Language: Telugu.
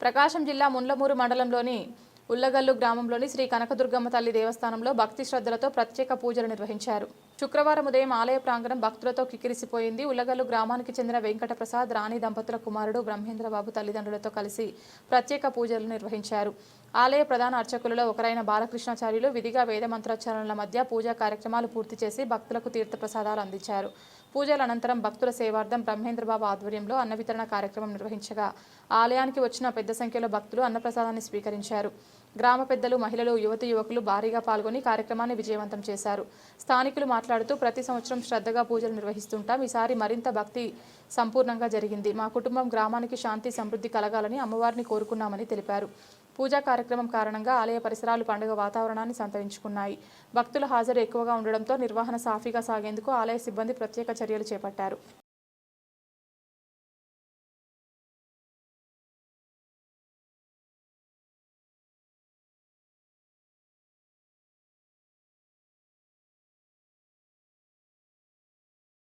ప్రకాశం జిల్లా ముండ్లమూరు మండలంలోని ఉల్లగల్లు గ్రామంలోని శ్రీ కనకదుర్గమ్మ తల్లి దేవస్థానంలో భక్తి శ్రద్ధలతో ప్రత్యేక పూజలు నిర్వహించారు. శుక్రవారం ఉదయం ఆలయ ప్రాంగణం భక్తులతో కిక్కిరిసిపోయింది. ఉల్లగల్లు గ్రామానికి చెందిన వెంకట ప్రసాద్, రాణి దంపతుల కుమారుడు బ్రహ్మేంద్రబాబు తల్లిదండ్రులతో కలిసి ప్రత్యేక పూజలు నిర్వహించారు. ఆలయ ప్రధాన అర్చకులలో ఒకరైన బాలకృష్ణాచార్యులు విధిగా వేద మంత్రోచ్చారణల మధ్య పూజా కార్యక్రమాలు పూర్తి చేసి భక్తులకు తీర్థ ప్రసాదాలు అందించారు. పూజల అనంతరం భక్తుల సేవార్థం బ్రహ్మేంద్రబాబు ఆధ్వర్యంలో అన్న వితరణ కార్యక్రమం నిర్వహించగా ఆలయానికి వచ్చిన పెద్ద సంఖ్యలో భక్తులు అన్నప్రసాదాన్ని స్వీకరించారు. గ్రామ పెద్దలు, మహిళలు, యువతి యువకులు భారీగా పాల్గొని కార్యక్రమాన్ని విజయవంతం చేశారు. స్థానికులు మాట్లాడుతూ ప్రతి సంవత్సరం శ్రద్ధగా పూజలు నిర్వహిస్తుంటాం. ఈసారి మరింత భక్తి సంపూర్ణంగా జరిగింది. మా కుటుంబం గ్రామానికి శాంతి సమృద్ధి కలగాలని అమ్మవారిని కోరుకున్నామని తెలిపారు. పూజా కార్యక్రమం కారణంగా ఆలయ పరిసరాలు పండుగ వాతావరణాన్ని సంతరించుకున్నాయి. భక్తుల హాజరు ఎక్కువగా ఉండడంతో నిర్వహణ సాఫీగా సాగేందుకు ఆలయ సిబ్బంది ప్రత్యేక చర్యలు చేపట్టారు.